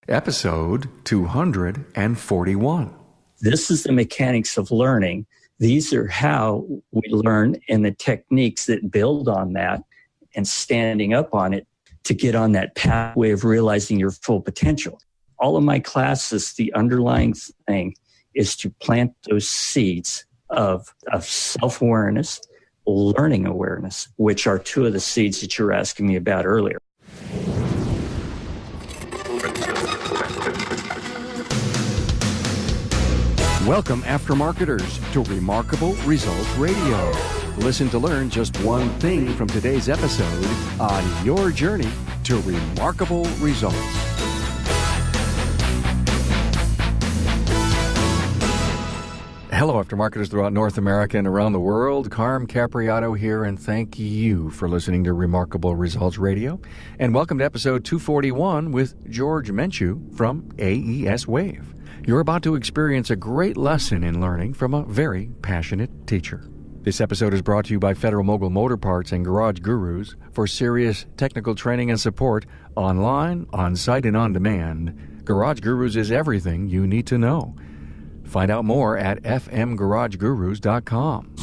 Episode 241. This is the mechanics of learning. These are how we learn and the techniques that build on that and standing up on it to get on that pathway of realizing your full potential. All of my classes, the underlying thing is to plant those seeds of self-awareness, learning awareness, which are two of the seeds that you were asking me about earlier. Welcome, aftermarketers, to Remarkable Results Radio. Listen to learn just one thing from today's episode on your journey to remarkable results. Hello, aftermarketers throughout North America and around the world. Carm Capriato here, and thank you for listening to Remarkable Results Radio. And welcome to episode 241 with George Menchu from AES Wave. You're about to experience a great lesson in learning from a very passionate teacher. This episode is brought to you by Federal Mogul Motor Parts and Garage Gurus for serious technical training and support online, on-site, and on demand. Garage Gurus is everything you need to know. Find out more at fmgaragegurus.com.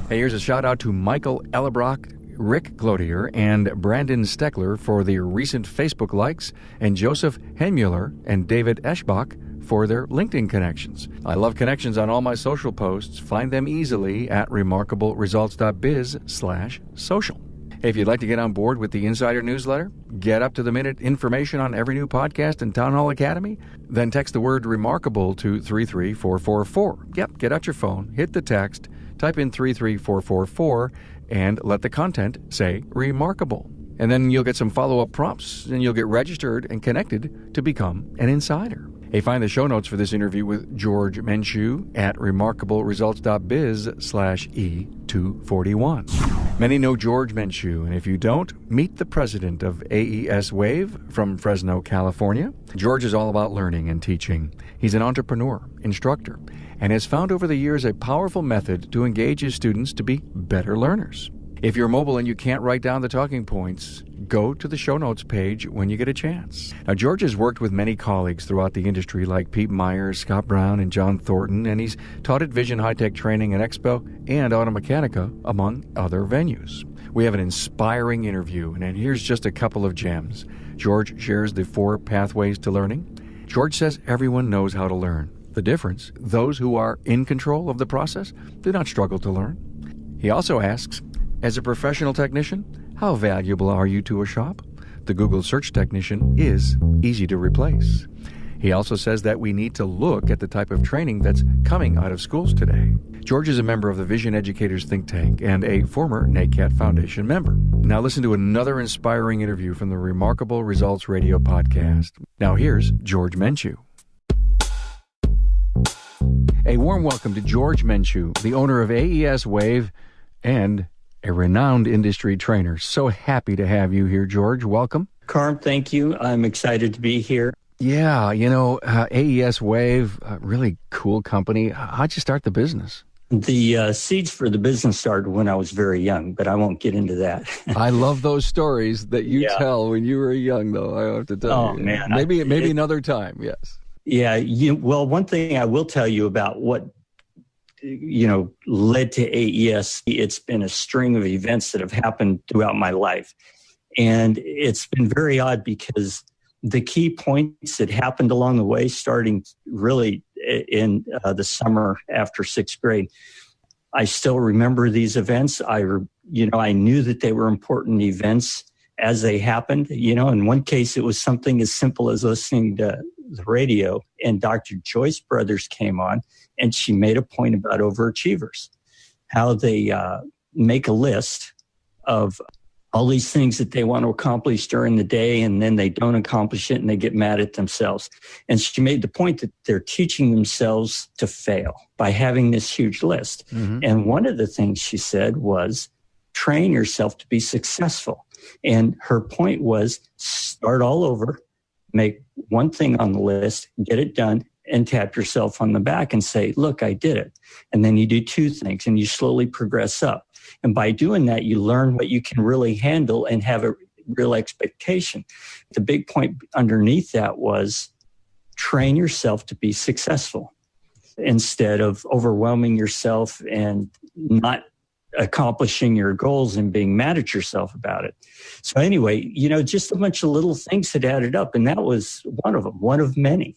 Hey, here's a shout out to Michael Ellebrock, Rick Cloutier, and Brandon Steckler for their recent Facebook likes, and Joseph Henmuller and David Eschbach for their LinkedIn connections. I love connections on all my social posts. Find them easily at remarkableresults.biz/social. If you'd like to get on board with the Insider newsletter, get up-to-the-minute information on every new podcast and Town Hall Academy, then text the word remarkable to 33444. Yep, get out your phone, hit the text, type in 33444, and let the content say remarkable. And then you'll get some follow-up prompts, and you'll get registered and connected to become an insider. Hey, find the show notes for this interview with George Menchu at remarkableresults.biz/E241. Many know George Menchu, and if you don't, meet the president of AES Wave from Fresno, California. George is all about learning and teaching. He's an entrepreneur, instructor, and has found over the years a powerful method to engage his students to be better learners. If you're mobile and you can't write down the talking points, go to the show notes page when you get a chance. Now, George has worked with many colleagues throughout the industry like Pete Myers, Scott Brown, and John Thornton, and he's taught at Vision High-Tech Training at Expo and Automechanica, among other venues. We have an inspiring interview, and here's just a couple of gems. George shares the 4 pathways to learning. George says everyone knows how to learn. The difference, those who are in control of the process do not struggle to learn. He also asks, as a professional technician, how valuable are you to a shop? The Google search technician is easy to replace. He also says that we need to look at the type of training that's coming out of schools today. George is a member of the Vision Educators think tank and a former NACAT Foundation member. Now listen to another inspiring interview from the Remarkable Results Radio podcast. Now here's George Menchu. A warm welcome to George Menchu, the owner of AES Wave and a renowned industry trainer. So happy to have you here, George. Welcome. Carm, thank you. I'm excited to be here. Yeah, AES Wave, really cool company. How'd you start the business? The seeds for the business started when I was very young, but I won't get into that. I love those stories that you tell when you were young, though, I have to tell you. Man. Maybe another time, yes. Yeah, well, one thing I will tell you about what led to AES, it's been a string of events that have happened throughout my life. And it's been very odd because the key points that happened along the way, starting really in the summer after 6th grade, I still remember these events. I knew that they were important events as they happened. In one case, it was something as simple as listening to the radio, and Dr. Joyce Brothers came on, and she made a point about overachievers, how they make a list of all these things that they want to accomplish during the day, and then they don't accomplish it, and they get mad at themselves. And she made the point that they're teaching themselves to fail by having this huge list. Mm-hmm. And one of the things she said was, train yourself to be successful. And her point was, start all over, make one thing on the list, get it done, and tap yourself on the back and say, look, I did it. And then you do 2 things and you slowly progress up. And by doing that, you learn what you can really handle and have a real expectation. The big point underneath that was train yourself to be successful instead of overwhelming yourself and not accomplishing your goals and being mad at yourself about it. So anyway, just a bunch of little things had added up, and that was one of them, one of many.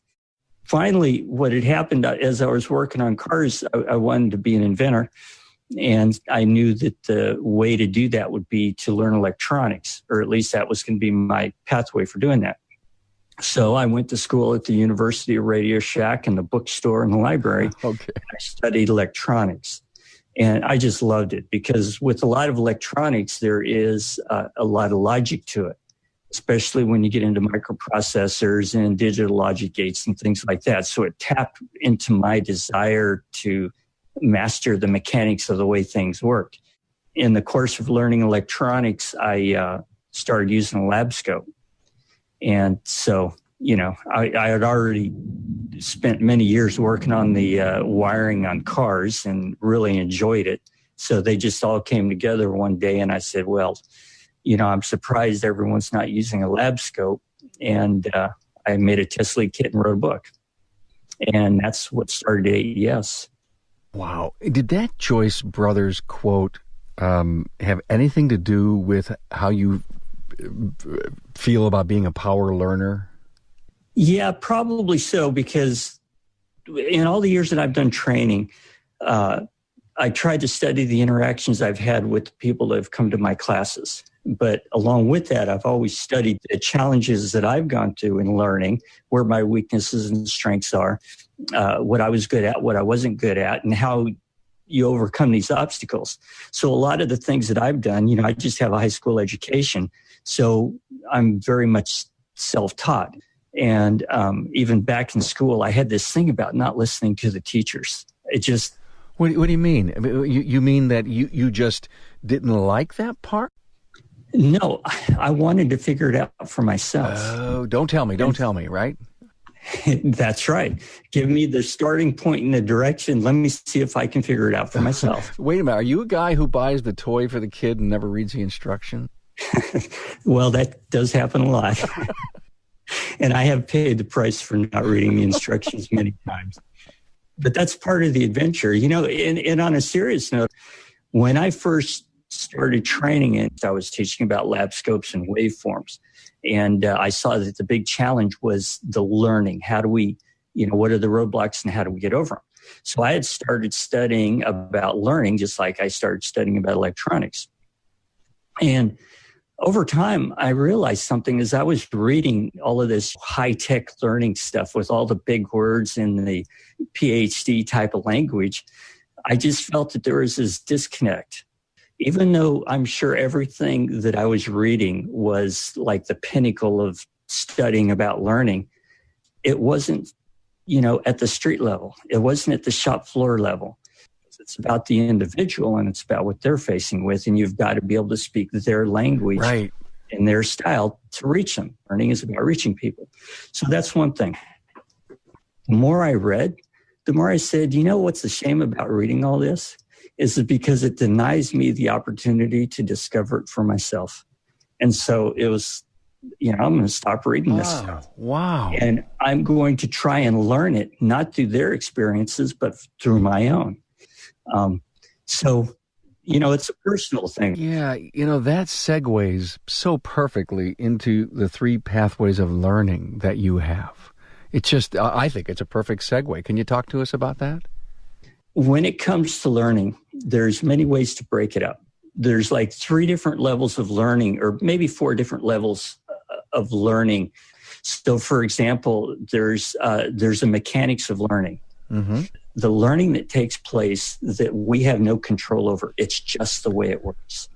Finally, what had happened as I was working on cars, I wanted to be an inventor. And I knew that the way to do that would be to learn electronics, or at least that was going to be my pathway for doing that. So I went to school at the University of Radio Shack and the bookstore and the library. Okay. I studied electronics. And I just loved it because with a lot of electronics, there is a lot of logic to it, especially when you get into microprocessors and digital logic gates and things like that. So it tapped into my desire to master the mechanics of the way things worked. In the course of learning electronics, I started using a lab scope. And so, I had already spent many years working on the wiring on cars and really enjoyed it. So they just all came together one day and I said, well, I'm surprised everyone's not using a lab scope. And I made a test lead kit and wrote a book. And that's what started AES. Wow. Did that Joyce Brothers quote have anything to do with how you feel about being a power learner? Yeah, probably so, because in all the years that I've done training, I tried to study the interactions I've had with the people that have come to my classes. But along with that, I've always studied the challenges that I've gone through in learning, where my weaknesses and strengths are, what I was good at, what I wasn't good at, and how you overcome these obstacles. So a lot of the things that I've done, I just have a high school education, so I'm very much self-taught. And even back in school, I had this thing about not listening to the teachers. It just... What do you mean? You mean that you just didn't like that part? No, I wanted to figure it out for myself. Oh, don't tell me, right? That's right. Give me the starting point and the direction. Let me see if I can figure it out for myself. Wait a minute. Are you a guy who buys the toy for the kid and never reads the instruction? Well, that does happen a lot. And I have paid the price for not reading the instructions many times. But that's part of the adventure. And on a serious note, when I first started training it, I was teaching about lab scopes and waveforms. And I saw that the big challenge was the learning. How do we, what are the roadblocks and how do we get over them? So I had started studying about learning, just like I started studying about electronics. And over time, I realized something as I was reading all of this high-tech learning stuff with all the big words in the PhD type of language. I just felt that there was this disconnect. Even though I'm sure everything that I was reading was like the pinnacle of studying about learning, it wasn't, at the street level. It wasn't at the shop floor level. It's about the individual and it's about what they're facing with, and you've got to be able to speak their language right in their style to reach them. Learning is about reaching people. So that's one thing. The more I read, the more I said, what's the shame about reading all this? Is it because it denies me the opportunity to discover it for myself. And so it was, I'm going to stop reading this stuff. Wow. And I'm going to try and learn it, not through their experiences, but through my own. So, it's a personal thing. Yeah, that segues so perfectly into the three pathways of learning that you have. It's just, I think it's a perfect segue. Can you talk to us about that? When it comes to learning, there's many ways to break it up. There's like 3 different levels of learning, or maybe 4 different levels of learning. So, for example, there's a mechanics of learning. Mm-hmm. The learning that takes place that we have no control over. It's just the way it works.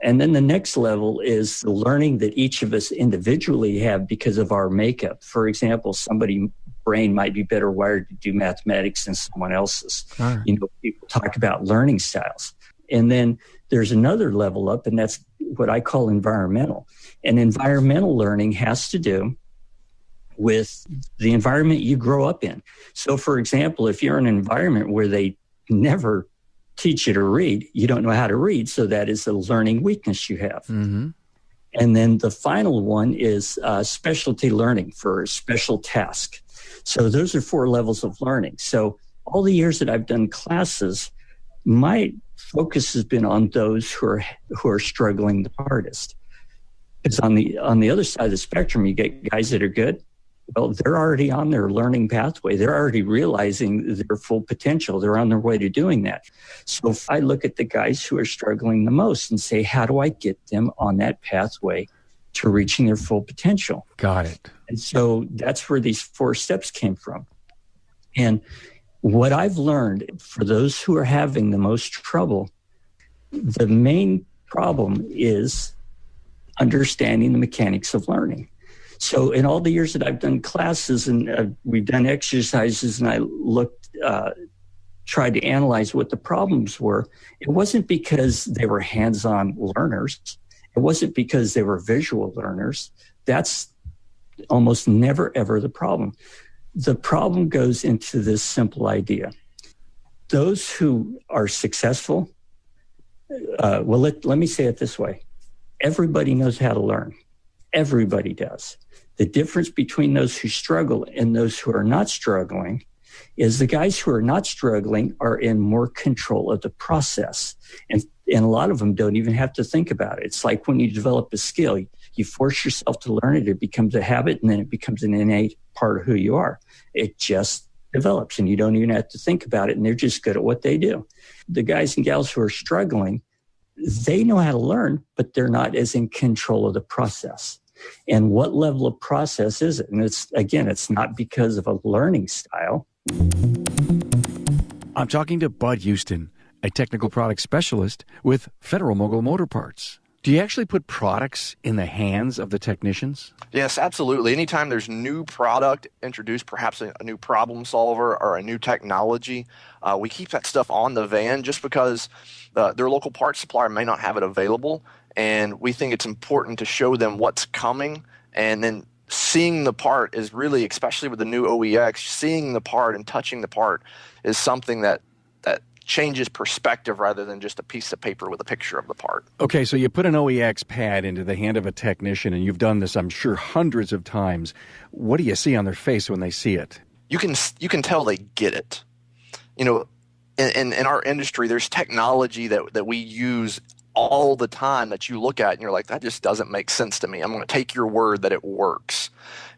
And then the next level is the learning that each of us individually have because of our makeup. For example, somebody's brain might be better wired to do mathematics than someone else's. Right. People talk about learning styles. And then there's another level up, and that's what I call environmental. And environmental learning has to do with the environment you grow up in. So, for example, if you're in an environment where they never teach you to read, you don't know how to read, so that is a learning weakness you have. Mm-hmm. And then the final one is specialty learning for a special task. So those are 4 levels of learning. So all the years that I've done classes, my focus has been on those who are struggling the hardest. Because on the other side of the spectrum, you get guys that are good. Well, they're already on their learning pathway. They're already realizing their full potential. They're on their way to doing that. So if I look at the guys who are struggling the most and say, how do I get them on that pathway to reaching their full potential? Got it. And so that's where these 4 steps came from. And what I've learned for those who are having the most trouble, the main problem is understanding the mechanics of learning. So in all the years that I've done classes and we've done exercises and I tried to analyze what the problems were, it wasn't because they were hands-on learners. It wasn't because they were visual learners. That's almost never, ever the problem. The problem goes into this simple idea. Those who are successful, let me say it this way. Everybody knows how to learn. Everybody does. The difference between those who struggle and those who are not struggling is the guys who are not struggling are in more control of the process. And a lot of them don't even have to think about it. It's like when you develop a skill, you force yourself to learn it, it becomes a habit, and then it becomes an innate part of who you are. It just develops, and you don't even have to think about it, and they're just good at what they do. The guys and gals who are struggling, they know how to learn, but they're not as in control of the process. And what level of process is it? And it's not because of a learning style. I'm talking to Bud Houston, a technical product specialist with Federal Mogul Motor Parts. Do you actually put products in the hands of the technicians? Yes, absolutely. Anytime there's new product introduced, perhaps a new problem solver or a new technology, we keep that stuff on the van just because their local parts supplier may not have it available. And we think it's important to show them what's coming. And then seeing the part is really, especially with the new OEX, seeing the part and touching the part is something that changes perspective rather than just a piece of paper with a picture of the part. Okay, so you put an OEX pad into the hand of a technician, and you've done this, I'm sure, hundreds of times. What do you see on their face when they see it? You can tell they get it. You know, in our industry, there's technology that we use all the time that you look at and you're like, that just doesn't make sense to me. I'm going to take your word that it works.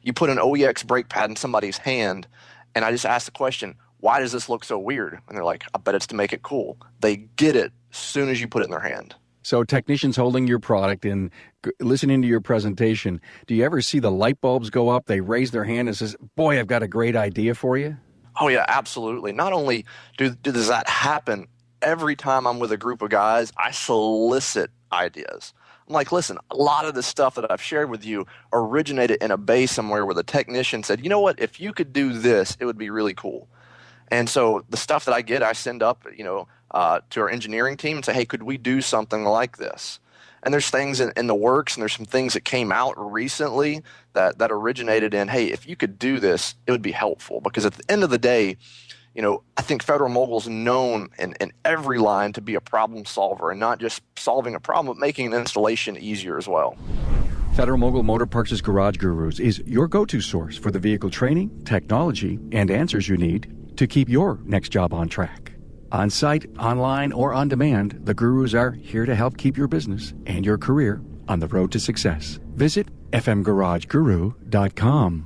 You put an OEX brake pad in somebody's hand, and I just ask the question, why does this look so weird? And they're like, I bet it's to make it cool. They get it as soon as you put it in their hand. So technicians holding your product and listening to your presentation, do you ever see the light bulbs go up? They raise their hand and says, boy, I've got a great idea for you? Oh, yeah, absolutely. Not only does that happen, every time I'm with a group of guys, I solicit ideas. I'm like, listen, a lot of the stuff that I've shared with you originated in a bay somewhere where the technician said, you know what, if you could do this, it would be really cool. And so the stuff that I get, I send up, to our engineering team and say, hey, could we do something like this? And there's things in the works, and there's some things that came out recently that originated in, hey, if you could do this, it would be helpful. Because at the end of the day, I think Federal Mogul's known in every line to be a problem solver, and not just solving a problem, but making an installation easier as well. Federal Mogul Motor Parts' Garage Gurus is your go-to source for the vehicle training, technology, and answers you need to keep your next job on track. On-site, online, or on demand, the Gurus are here to help keep your business and your career on the road to success. Visit fmgarageguru.com.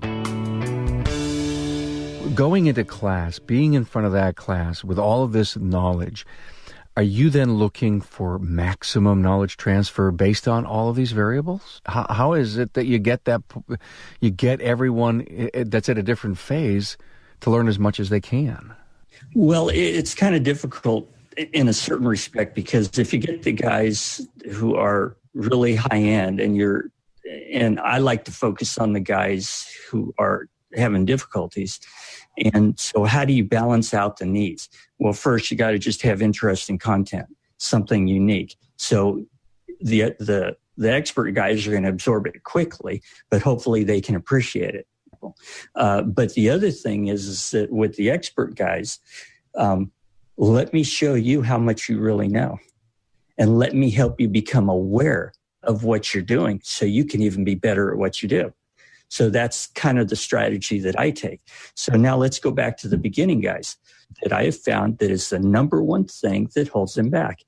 Going into class, being in front of that class with all of this knowledge, are you then looking for maximum knowledge transfer based on all of these variables? How is it that you get everyone that's at a different phase to learn as much as they can? Well, it's kind of difficult in a certain respect, because if you get the guys who are really high end and I like to focus on the guys who are having difficulties. And so how do you balance out the needs? Well, first you got to just have interesting content, something unique. So the expert guys are going to absorb it quickly, but hopefully they can appreciate it. But the other thing is that with the expert guys, let me show you how much you really know, and let me help you become aware of what you're doing so you can even be better at what you do. So that's kind of the strategy that I take. So now let's go back to the beginning, guys, that I have found that is the number one thing that holds them back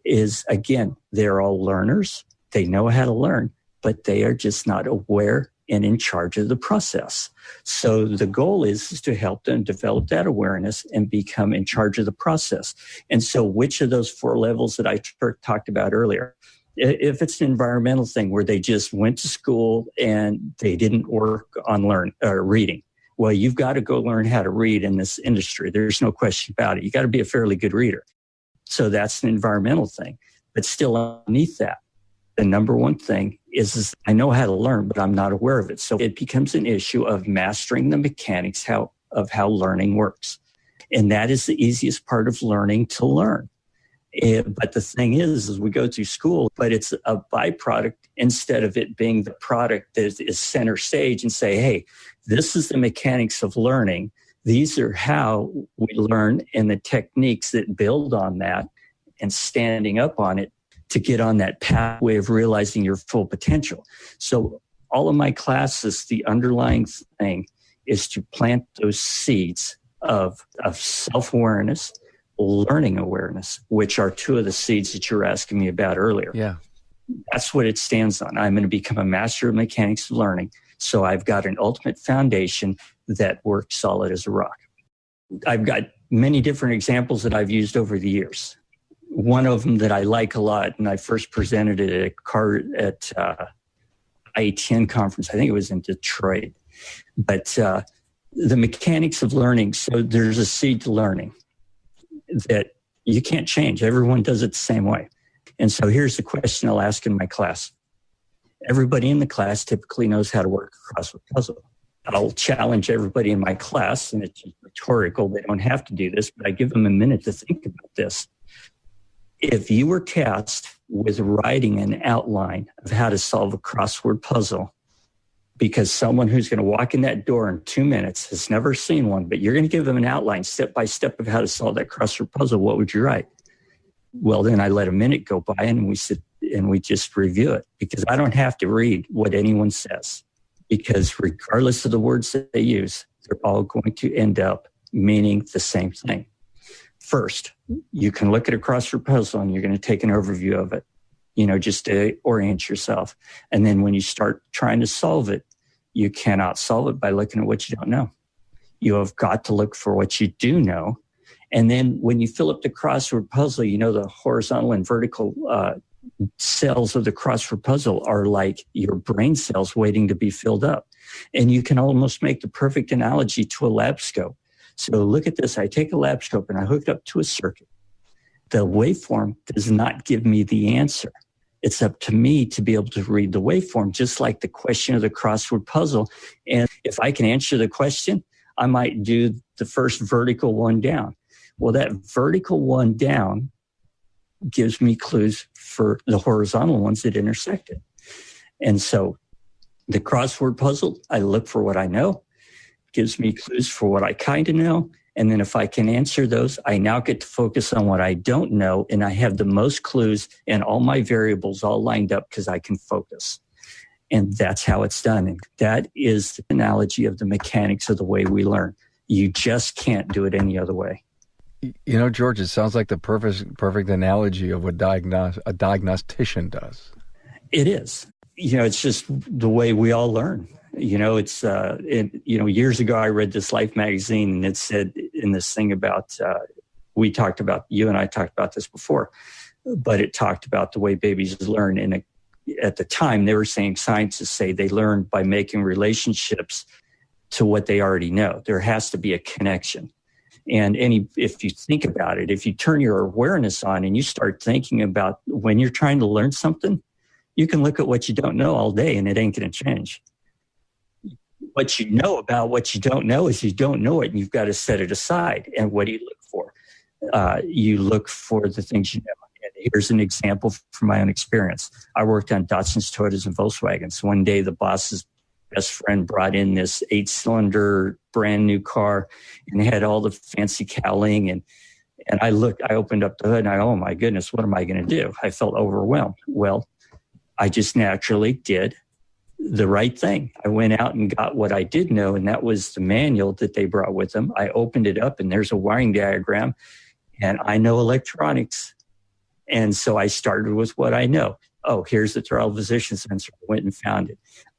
is, again, they're all learners. They know how to learn, but they are just not aware and in charge of the process. So the goal is to help them develop that awareness and become in charge of the process. And so which of those 4 levels that I talked about earlier, if it's an environmental thing where they just went to school and they didn't work on reading, well, you've got to go learn how to read in this industry. There's no question about it. You got to be a fairly good reader. So that's an environmental thing. But still underneath that, the number one thing is I know how to learn, but I'm not aware of it. So it becomes an issue of mastering the mechanics of how learning works. And that is the easiest part of learning to learn. But the thing is we go through school, but it's a byproduct instead of it being the product that is center stage and say, hey, this is the mechanics of learning. These are how we learn and the techniques that build on that and standing up on it to get on that pathway of realizing your full potential. So all of my classes, the underlying thing is to plant those seeds of self-awareness, learning awareness, which are 2 of the seeds that you're asking me about earlier. Yeah. That's what it stands on. I'm going to become a master of mechanics of learning. So I've got an ultimate foundation that works solid as a rock. I've got many different examples that I've used over the years. One of them that I like a lot, and I first presented it at IETN conference. I think it was in Detroit. But the mechanics of learning, so there's a seed to learning that you can't change. Everyone does it the same way. And so here's the question I'll ask in my class. Everybody in the class typically knows how to work a crossword puzzle. I'll challenge everybody in my class, and it's rhetorical. They don't have to do this, but I give them a minute to think about this. If you were tasked with writing an outline of how to solve a crossword puzzle, because someone who's going to walk in that door in 2 minutes has never seen one, but you're going to give them an outline step by step of how to solve that crossword puzzle, what would you write? Well, then I let a minute go by and we sit and we just review it, because I don't have to read what anyone says, because regardless of the words that they use, they're all going to end up meaning the same thing. First, you can look at a crossword puzzle and you're going to take an overview of it, just to orient yourself. And then when you start trying to solve it, you cannot solve it by looking at what you don't know. You have got to look for what you do know. And then when you fill up the crossword puzzle, the horizontal and vertical cells of the crossword puzzle are like your brain cells waiting to be filled up. And you can almost make the perfect analogy to a lab scope. So look at this. I take a lab scope and I hook it up to a circuit. The waveform does not give me the answer. It's up to me to be able to read the waveform, just like the question of the crossword puzzle. And if I can answer the question, I might do the first vertical one down. Well, that vertical one down gives me clues for the horizontal ones that intersect it. And so the crossword puzzle, I look for what I know, gives me clues for what I kind of know. And then if I can answer those, I now get to focus on what I don't know. And I have the most clues and all my variables all lined up because I can focus. And that's how it's done. And that is the analogy of the mechanics of the way we learn. You just can't do it any other way. George, it sounds like the perfect analogy of what a diagnostician does. It is. It's just the way we all learn. It's, years ago I read this Life magazine and it said in this thing about, you and I talked about this before, but it talked about the way babies learn. And at the time they were saying, scientists say they learn by making relationships to what they already know. There has to be a connection. And if you think about it, if you turn your awareness on and you start thinking about when you're trying to learn something, you can look at what you don't know all day and it ain't going to change. What you know about what you don't know is you don't know it and you've got to set it aside. And what do you look for? You look for the things you know. And here's an example from my own experience. I worked on Datsuns, Toyotas, and Volkswagens. One day the boss's best friend brought in this 8-cylinder brand new car and had all the fancy cowling. And I opened up the hood and oh my goodness, what am I going to do? I felt overwhelmed. Well, I just naturally did the right thing. I went out and got what I did know, and that was the manual that they brought with them. I opened it up, and there's a wiring diagram, and I know electronics. And so I started with what I know. Oh, here's the throttle position sensor. I went and found it.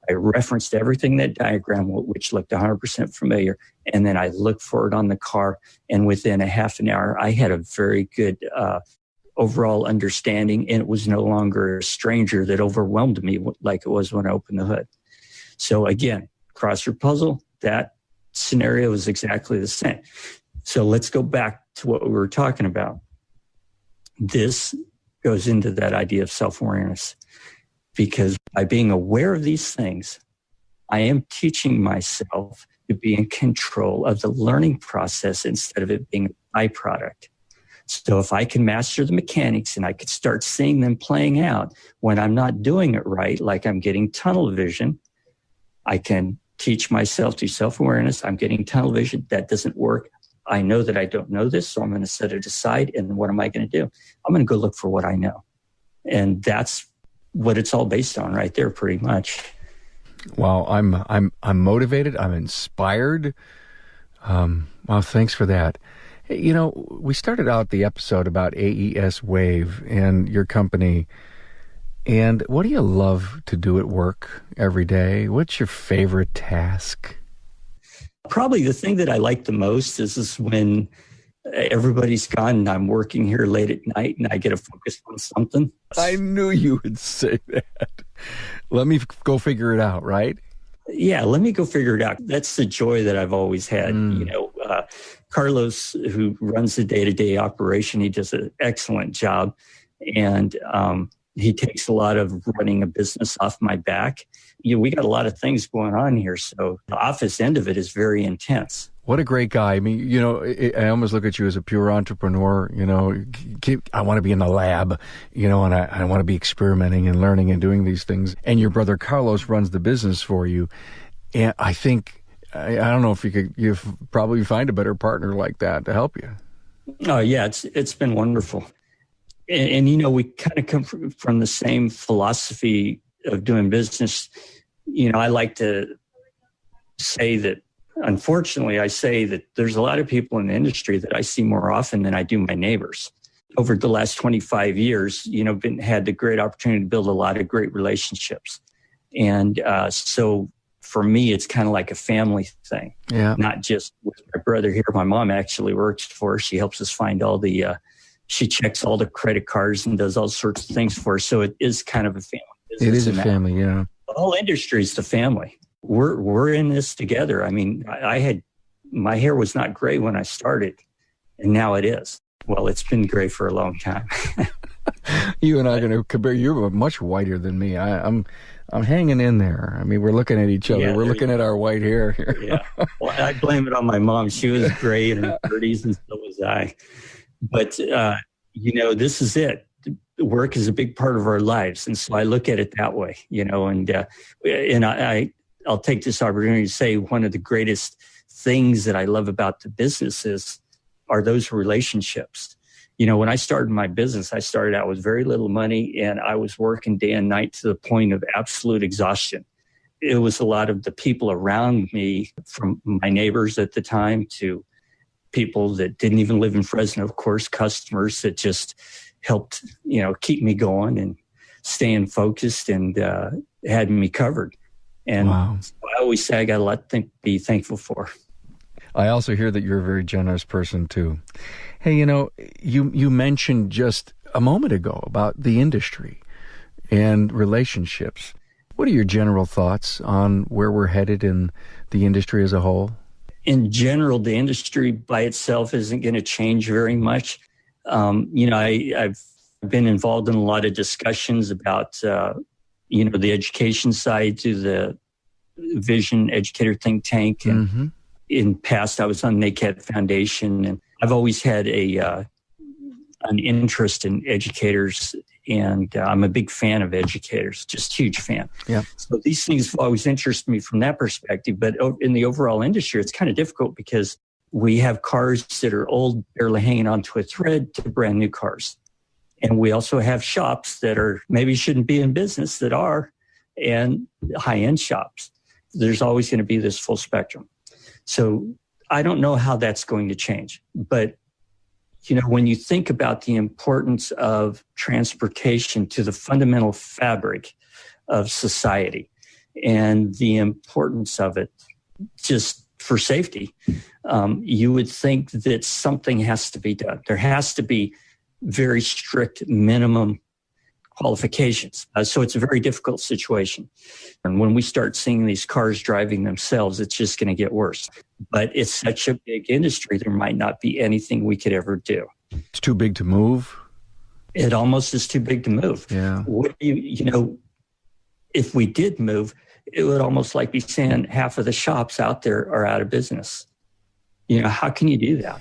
I referenced everything in that diagram, which looked 100% familiar, and then I looked for it on the car, and within a half an hour, I had a very good overall understanding, and it was no longer a stranger that overwhelmed me like it was when I opened the hood. So again, crossword puzzle, that scenario is exactly the same. So let's go back to what we were talking about. This goes into that idea of self-awareness, because by being aware of these things, I am teaching myself to be in control of the learning process instead of it being a byproduct. So if I can master the mechanics and I could start seeing them playing out when I'm not doing it right, like I'm getting tunnel vision, I can teach myself to self-awareness. I'm getting tunnel vision. That doesn't work. I know that I don't know this, so I'm going to set it aside. And what am I going to do? I'm going to go look for what I know. And that's what it's all based on right there, pretty much. Well, I'm motivated. I'm inspired. Well, thanks for that. You know, we started out the episode about AES Wave and your company. And what do you love to do at work every day? What's your favorite task? Probably the thing that I like the most is when everybody's gone and I'm working here late at night and I get to focus on something. I knew you would say that. Let me go figure it out, right? Yeah, let me go figure it out. That's the joy that I've always had. You know, Carlos, who runs the day-to-day operation, he does an excellent job. And he takes a lot of running a business off my back. You know, we got a lot of things going on here. So the office end of it is very intense. What a great guy. I mean, you know, I almost look at you as a pure entrepreneur. You know, I want to be in the lab, you know, and I want to be experimenting and learning and doing these things. And your brother Carlos runs the business for you. And I think, I don't know if you probably find a better partner like that to help you. Oh, yeah, it's been wonderful. And you know, we kind of come from the same philosophy of doing business. You know, I like to say that, unfortunately, I say that there's a lot of people in the industry that I see more often than I do my neighbors. Over the last 25 years, you know, had the great opportunity to build a lot of great relationships. And so for me, it's kind of like a family thing. Yeah. Not just with my brother here. My mom actually works for us. She helps us find all the, she checks all the credit cards and does all sorts of things for us. So it is kind of a family business. It is a family, yeah. The whole industry is the family. We're in this together. I mean, my hair was not gray when I started, and now it is. Well, it's been gray for a long time. You and I are going to compare. You're much whiter than me. I'm hanging in there. I mean, we're looking at each other. Yeah, we're looking at our white hair here. Yeah. Well, I blame it on my mom. She was gray in her 30s, and so was I. But, you know, this is it. Work is a big part of our lives. And so I look at it that way, you know, and I'll take this opportunity to say one of the greatest things that I love about the businesses are those relationships. You know, when I started my business, I started out with very little money and I was working day and night to the point of absolute exhaustion. It was a lot of the people around me, from my neighbors at the time to people that didn't even live in Fresno, of course, customers that just helped, you know, keep me going and staying focused and had me covered. And wow. So I always say I got a lot to be thankful for. I also hear that you're a very generous person too. Hey, you know, you mentioned just a moment ago about the industry and relationships. What are your general thoughts on where we're headed in the industry as a whole? In general, the industry by itself isn't going to change very much. You know, I've been involved in a lot of discussions about, you know, the education side to the Vision Educator think tank. And in past, I was on NACAD Foundation, and I've always had an interest in educators, and I'm a big fan of educators, just huge fan. Yeah. So these things have always interested me from that perspective. But in the overall industry, it's kind of difficult because we have cars that are old, barely hanging onto a thread, to brand new cars. And we also have shops that are maybe shouldn't be in business that are, and high-end shops. There's always going to be this full spectrum. So I don't know how that's going to change. But, when you think about the importance of transportation to the fundamental fabric of society and the importance of it just for safety, you would think that something has to be done. There has to be very strict minimum qualifications. So it's a very difficult situation. And when we start seeing these cars driving themselves, it's just going to get worse. But it's such a big industry, there might not be anything we could ever do. It's too big to move? It almost is too big to move. Yeah. If we did move, it would almost like be saying half of the shops out there are out of business. How can you do that?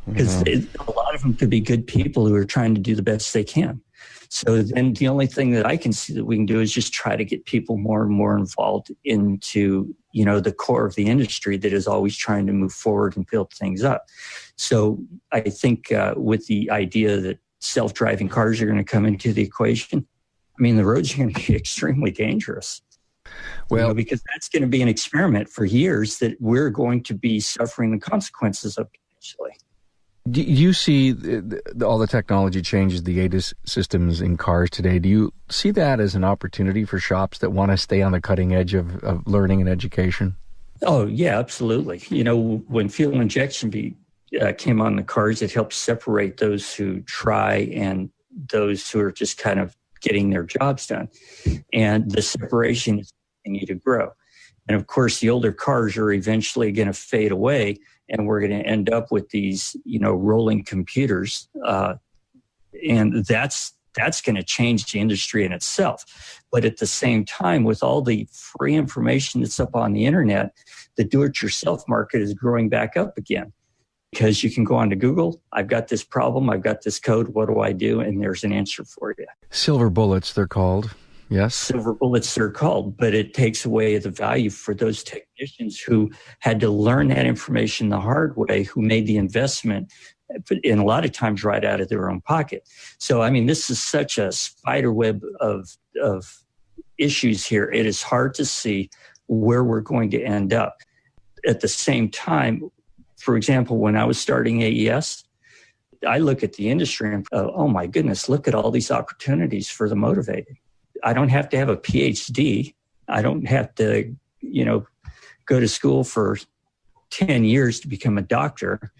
Because a lot of them could be good people who are trying to do the best they can. So then the only thing that I can see that we can do is just try to get people more and more involved into, the core of the industry that is always trying to move forward and build things up. So I think with the idea that self-driving cars are going to come into the equation, the roads are going to be extremely dangerous. Well, because that's going to be an experiment for years that we're going to be suffering the consequences of potentially. Do you see all the technology changes, the AES systems in cars today? Do you see that as an opportunity for shops that want to stay on the cutting edge of learning and education? Oh, yeah, absolutely. When fuel injection came on the cars, it helped separate those who try and those who are just kind of getting their jobs done. And the separation is continuing to grow. And of course, the older cars are eventually going to fade away, and we're going to end up with these, rolling computers. And that's going to change the industry in itself. But at the same time, with all the free information that's up on the internet, the do-it-yourself market is growing back up again. Because you can go on to Google, I've got this problem, I've got this code, what do I do? And there's an answer for you. Silver bullets, they're called. Yes. Silver bullets, they're called, but it takes away the value for those technicians who had to learn that information the hard way, who made the investment, and a lot of times right out of their own pocket. So, this is such a spider web of issues here. It is hard to see where we're going to end up. At the same time, for example, when I was starting AES, I look at the industry and, oh my goodness, look at all these opportunities for the motivated. I don't have to have a PhD. I don't have to, go to school for 10 years to become a doctor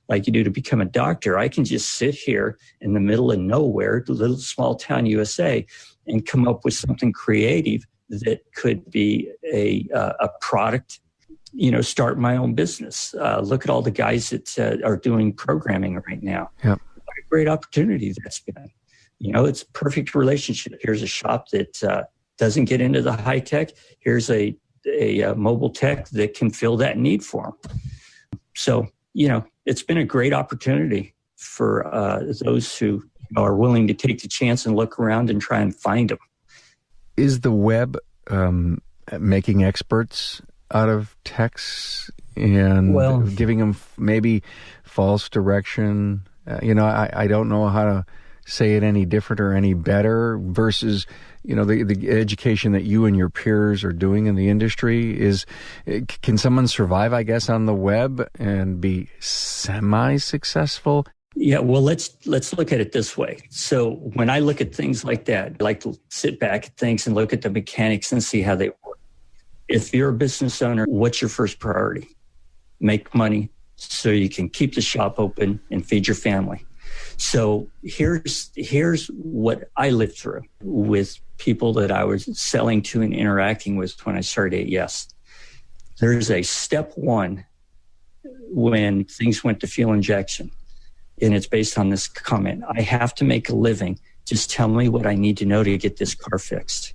like you do to become a doctor. I can just sit here in the middle of nowhere, little small town USA, and come up with something creative that could be a product, start my own business. Look at all the guys that are doing programming right now. Yep. What a great opportunity that's been. It's a perfect relationship. Here's a shop that doesn't get into the high tech. Here's a mobile tech that can fill that need for them. So, it's been a great opportunity for those who are willing to take the chance and look around and try and find them. Is the web making experts out of techs and giving them maybe false direction? I don't know how to say it any different or any better versus, the education that you and your peers are doing in the industry. Can someone survive, I guess, on the web and be semi-successful? Yeah, well, let's look at it this way. So when I look at things like that, I like to sit back at things and look at the mechanics and see how they work. If you're a business owner, what's your first priority? Make money so you can keep the shop open and feed your family. So here's what I lived through with people that I was selling to and interacting with when I started AES. There's a step one when things went to fuel injection, and it's based on this comment. I have to make a living. Just tell me what I need to know to get this car fixed.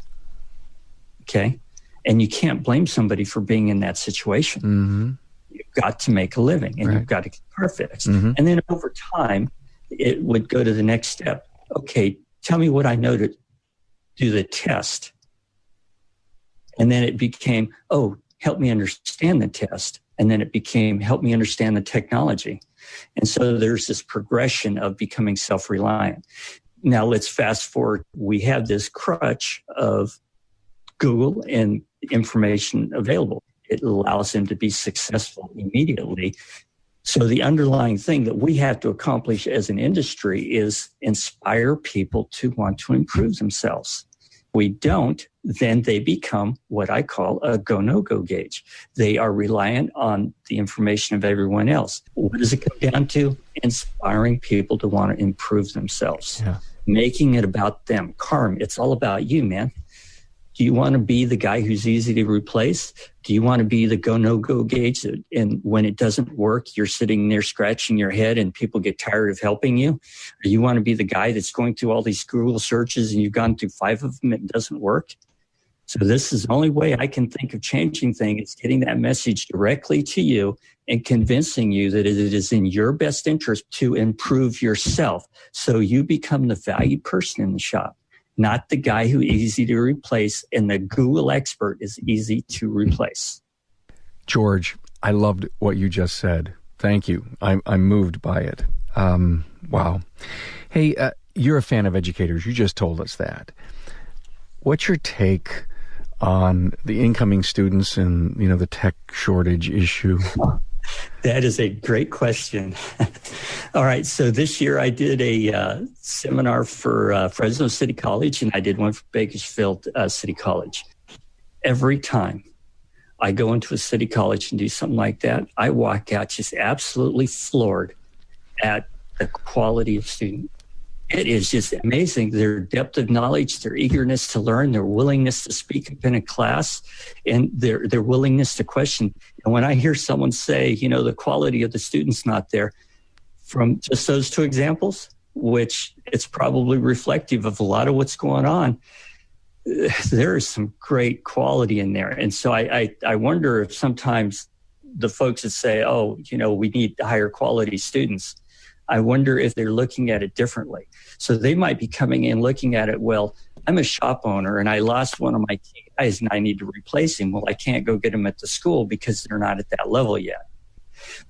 Okay? And you can't blame somebody for being in that situation. Mm-hmm. You've got to make a living, and you've got to get the car fixed. Mm-hmm. And then over time, it would go to the next step. Okay, tell me what I know to do the test. And then it became, help me understand the test. And then it became, help me understand the technology. And so there's this progression of becoming self-reliant. Now let's fast forward. We have this crutch of Google and information available. It allows them to be successful immediately. So the underlying thing that we have to accomplish as an industry is inspire people to want to improve themselves. We don't, then they become what I call a go-no-go gauge. They are reliant on the information of everyone else. What does it come down to? Inspiring people to want to improve themselves. Yeah. Making it about them. Carm, it's all about you, man. Do you want to be the guy who's easy to replace? Do you want to be the go-no-go gauge? And when it doesn't work, you're sitting there scratching your head and people get tired of helping you? Or you want to be the guy that's going through all these Google searches and you've gone through 5 of them and it doesn't work? So this is the only way I can think of changing things, is getting that message directly to you and convincing you that it is in your best interest to improve yourself so you become the valued person in the shop. Not the guy who is easy to replace, and the Google expert is easy to replace. George, I loved what you just said. Thank you. I'm moved by it. Wow. Hey, you're a fan of educators. You just told us that. What's your take on the incoming students and, the tech shortage issue? That is a great question. All right. So this year I did a seminar for Fresno City College, and I did one for Bakersfield City College. Every time I go into a city college and do something like that, I walk out just absolutely floored at the quality of student. It is just amazing, their depth of knowledge, their eagerness to learn, their willingness to speak up in a class, and their willingness to question. And when I hear someone say, the quality of the student's not there, from just those 2 examples, which it's probably reflective of a lot of what's going on, there is some great quality in there. And so I wonder if sometimes the folks that say, we need higher quality students, I wonder if they're looking at it differently. So they might be coming in looking at it, well, I'm a shop owner and I lost one of my key guys and I need to replace him. Well, I can't go get him at the school because they're not at that level yet.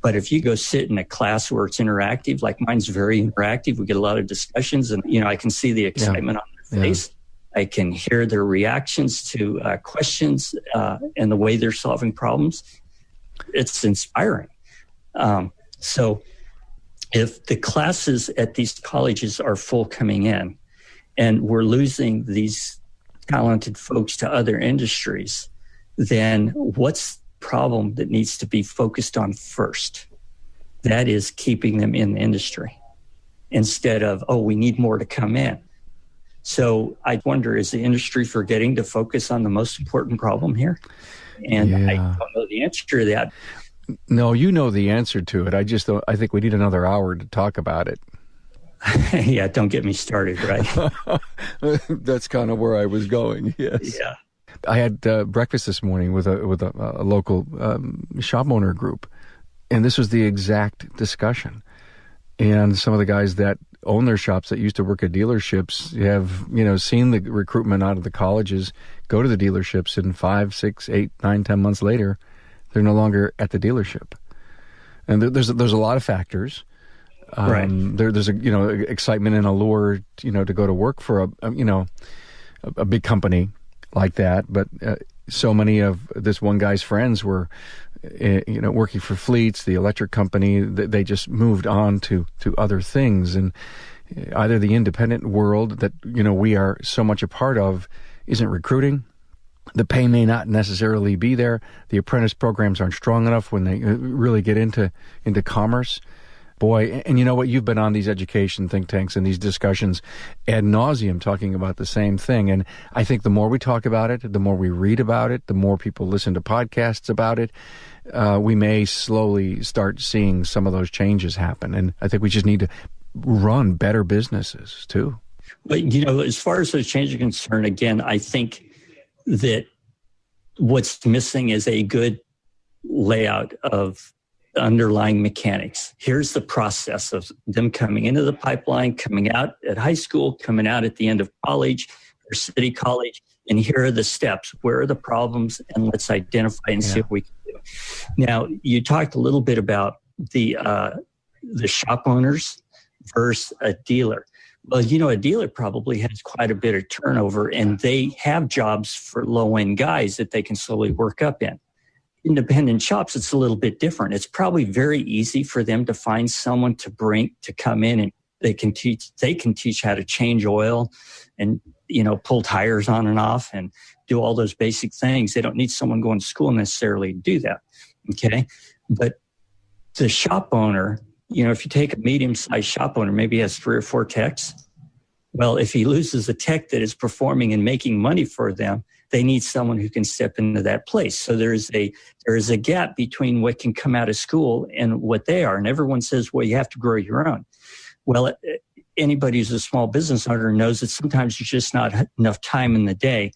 But if you go sit in a class where it's interactive, like mine's very interactive, we get a lot of discussions and, I can see the excitement on their face. Yeah. I can hear their reactions to questions and the way they're solving problems. It's inspiring. So if the classes at these colleges are full coming in and we're losing these talented folks to other industries, then what's the problem that needs to be focused on first? That is keeping them in the industry instead of, we need more to come in. So I wonder, is the industry forgetting to focus on the most important problem here? And I don't know the answer to that. No, you know the answer to it. I think we need another hour to talk about it. Yeah, don't get me started, right? That's kind of where I was going, yes. Yeah. I had breakfast this morning with a local shop owner group, and this was the exact discussion. And some of the guys that own their shops that used to work at dealerships have, seen the recruitment out of the colleges, go to the dealerships, and 5, 6, 8, 9, 10 months later, they're no longer at the dealership. And there's a lot of factors. Right. There's excitement and allure, to go to work for a big company like that. But so many of this one guy's friends were, working for fleets, the electric company. They just moved on to other things. And either the independent world that, we are so much a part of isn't recruiting. The pay may not necessarily be there. The apprentice programs aren't strong enough when they really get into commerce. Boy, and you know what? You've been on these education think tanks and these discussions ad nauseum talking about the same thing. And I think the more we talk about it, the more we read about it, the more people listen to podcasts about it, we may slowly start seeing some of those changes happen. And I think we just need to run better businesses too. But, as far as those changes are concerned, again, I think that what's missing is a good layout of the underlying mechanics. Here's the process of them coming into the pipeline, coming out at high school, coming out at the end of college or city college, and here are the steps. Where are the problems? And let's identify and see what we can do. Now, you talked a little bit about the shop owners versus a dealer. Well, a dealer probably has quite a bit of turnover, and they have jobs for low-end guys that they can slowly work up in. Independent shops, it's a little bit different. It's probably very easy for them to find someone to come in, and they can teach how to change oil and, pull tires on and off and do all those basic things. They don't need someone going to school necessarily to do that. Okay. But the shop owner, if you take a medium-sized shop owner, maybe he has 3 or 4 techs. Well, if he loses a tech that is performing and making money for them, they need someone who can step into that place. So there is a gap between what can come out of school and what they are. And everyone says, well, you have to grow your own. Well, anybody who's a small business owner knows that sometimes there's just not enough time in the day,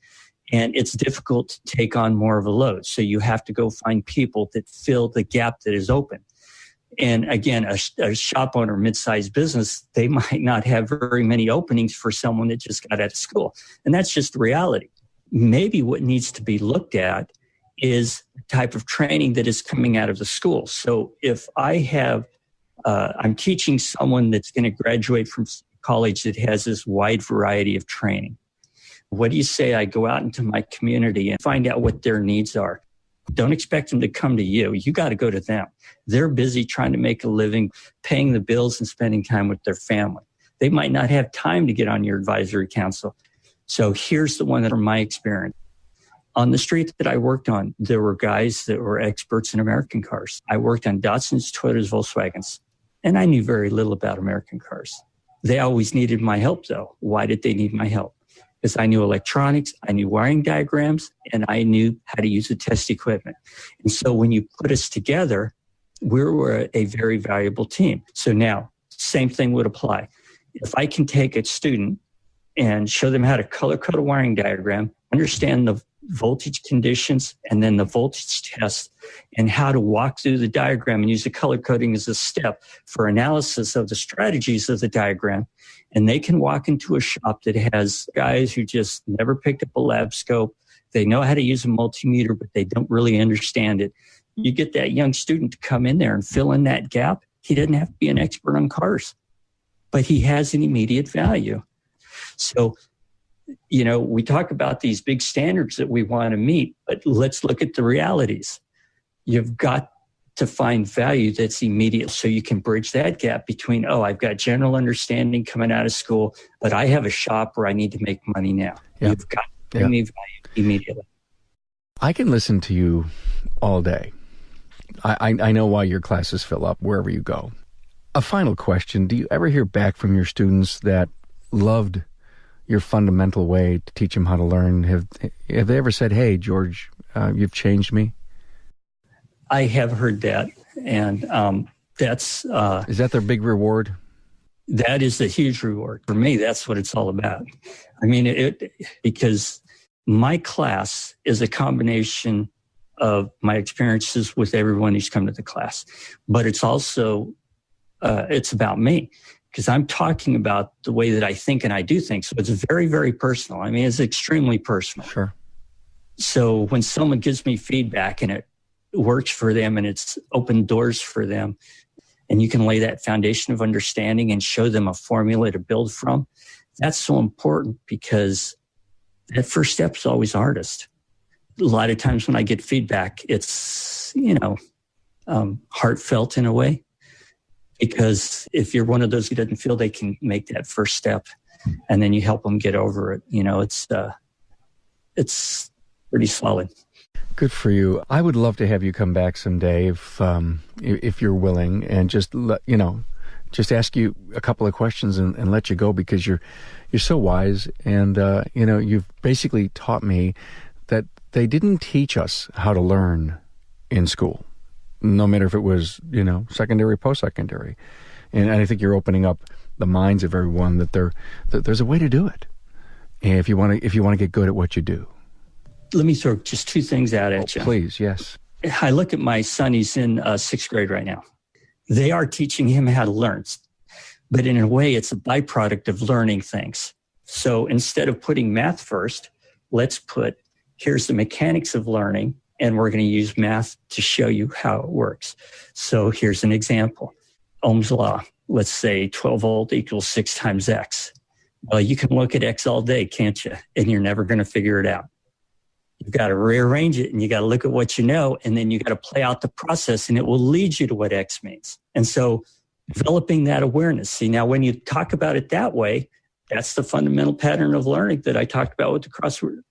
and it's difficult to take on more of a load. So you have to go find people that fill the gap that is open. And again, a shop owner, mid-sized business, they might not have very many openings for someone that just got out of school. And that's just the reality. Maybe what needs to be looked at is the type of training that is coming out of the school. So if I have, I'm teaching someone that's going to graduate from college that has this wide variety of training. What do you say I go out into my community and find out what their needs are? Don't expect them to come to you. You got to go to them. They're busy trying to make a living, paying the bills and spending time with their family. They might not have time to get on your advisory council. So here's the one that from my experience. On the street that I worked on, there were guys that were experts in American cars. I worked on Datsuns, Toyotas, Volkswagens, and I knew very little about American cars. They always needed my help, though. Why did they need my help? Because I knew electronics, I knew wiring diagrams, and I knew how to use the test equipment. And so when you put us together, we were a very valuable team. So now, same thing would apply. If I can take a student and show them how to color code a wiring diagram, understand the voltage conditions and then the voltage test, and how to walk through the diagram and use the color coding as a step for analysis of the strategies of the diagram. And they can walk into a shop that has guys who just never picked up a lab scope. They know how to use a multimeter, but they don't really understand it. You get that young student to come in there and fill in that gap. He doesn't have to be an expert on cars, but he has an immediate value. So, we talk about these big standards that we want to meet, but let's look at the realities. You've got to find value that's immediate so you can bridge that gap between, I've got general understanding coming out of school, but I have a shop where I need to make money now. Yeah. You've got to bring me value immediately. I can listen to you all day. I know why your classes fill up wherever you go. A final question. Do you ever hear back from your students that loved your fundamental way to teach them how to learn? Have they ever said, hey, George, you've changed me? I have heard that. And that's... is that their big reward? That is a huge reward. For me, that's what it's all about. I mean, because my class is a combination of my experiences with everyone who's come to the class. But it's also, it's about me. Because I'm talking about the way that I think and I do things. So it's very, very personal. I mean, it's extremely personal. Sure. So when someone gives me feedback and it works for them and it's opened doors for them, and you can lay that foundation of understanding and show them a formula to build from, that's so important because that first step is always hardest. A lot of times when I get feedback, it's, heartfelt in a way. Because if you're one of those who doesn't feel they can make that first step and then you help them get over it, it's pretty solid. Good for you. I would love to have you come back someday if you're willing, and just just ask you a couple of questions and let you go, because you're so wise, and you've basically taught me that they didn't teach us how to learn in school. No matter if it was, secondary, post-secondary. And I think you're opening up the minds of everyone that there's a way to do it. And if you want to get good at what you do. Let me throw just 2 things out at you. Please, yes. I look at my son, he's in 6th grade right now. They are teaching him how to learn. But in a way, it's a byproduct of learning things. So instead of putting math first, let's put, here's the mechanics of learning, and we're going to use math to show you how it works. So here's an example. Ohm's law. Let's say 12 volt equals 6 times X. Well, you can look at X all day, can't you? And you're never going to figure it out. You've got to rearrange it, and you got to look at what you know, and then you got to play out the process, and it will lead you to what X means. And so developing that awareness. See, now when you talk about it that way, that's the fundamental pattern of learning that I talked about with the crossword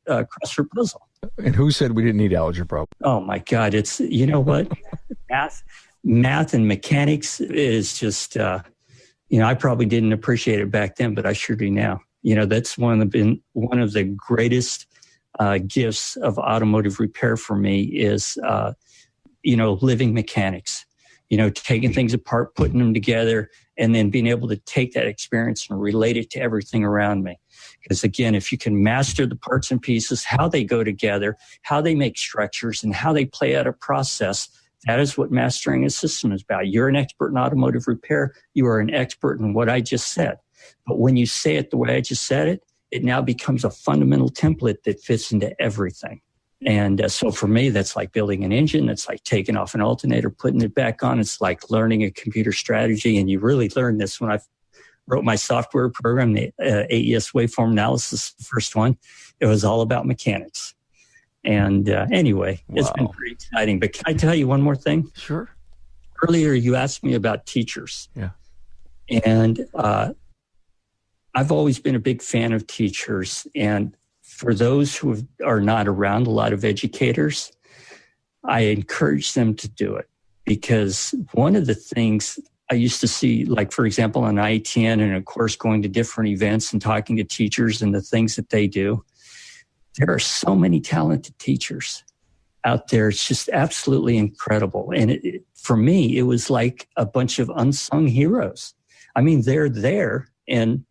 puzzle. And who said we didn't need algebra? Oh my God. It's, you know what? math and mechanics is just, I probably didn't appreciate it back then, but I sure do now. That's one of the greatest gifts of automotive repair for me is, living mechanics, taking things apart, putting them together, and then being able to take that experience and relate it to everything around me. Because again, if you can master the parts and pieces, how they go together, how they make structures, and how they play out a process, that is what mastering a system is about. You're an expert in automotive repair. You are an expert in what I just said. But when you say it the way I just said it, it now becomes a fundamental template that fits into everything. And so for me, that's like building an engine. That's like taking off an alternator, putting it back on. It's like learning a computer strategy. And you really learn this when I wrote my software program, the AES Waveform Analysis, the first one. It was all about mechanics. And anyway, It's been pretty exciting. But can I tell you one more thing? Sure. Earlier, you asked me about teachers. Yeah. And I've always been a big fan of teachers. And for those who are not around a lot of educators, I encourage them to do it. Because one of the things I used to see, like, for example, on IETN and, of course, going to different events and talking to teachers and the things that they do, there are so many talented teachers out there. It's just absolutely incredible. And for me, it was like a bunch of unsung heroes. I mean, they're there and,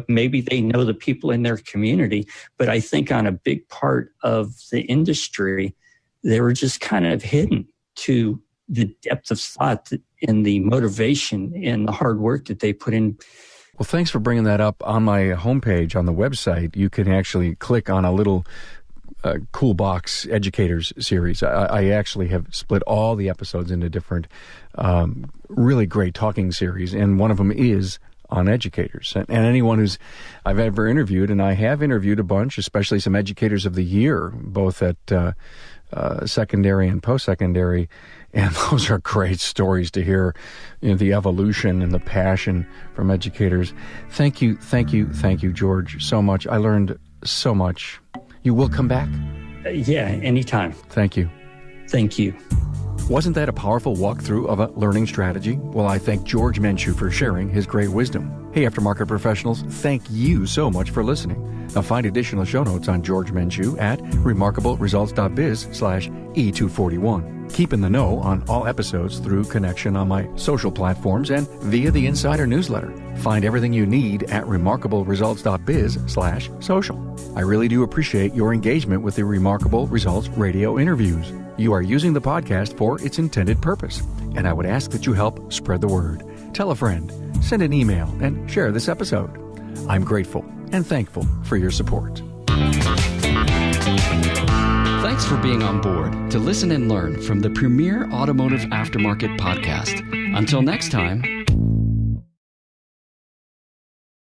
maybe they know the people in their community, but I think on a big part of the industry, they were just kind of hidden to the depth of thought and the motivation and the hard work that they put in. Well, thanks for bringing that up. On my homepage on the website, you can actually click on a little cool box educators series. I actually have split all the episodes into different really great talking series, and one of them is on educators. And anyone I've ever interviewed, and I have interviewed a bunch, especially some educators of the year, both at secondary and post-secondary, and those are great stories to hear, the evolution and the passion from educators. Thank you, George, so much. I learned so much. You will come back? Yeah, anytime. Thank you. Thank you. Wasn't that a powerful walkthrough of a learning strategy? Well, I thank George Menchu for sharing his great wisdom. Hey, aftermarket professionals, thank you so much for listening. Now find additional show notes on George Menchu at remarkableresults.biz/E241. Keep in the know on all episodes through connection on my social platforms and via the Insider newsletter. Find everything you need at remarkableresults.biz/social. I really do appreciate your engagement with the Remarkable Results radio interviews. You are using the podcast for its intended purpose, and I would ask that you help spread the word. Tell a friend, send an email, and share this episode. I'm grateful and thankful for your support. Thanks for being on board to listen and learn from the premier automotive aftermarket podcast. Until next time,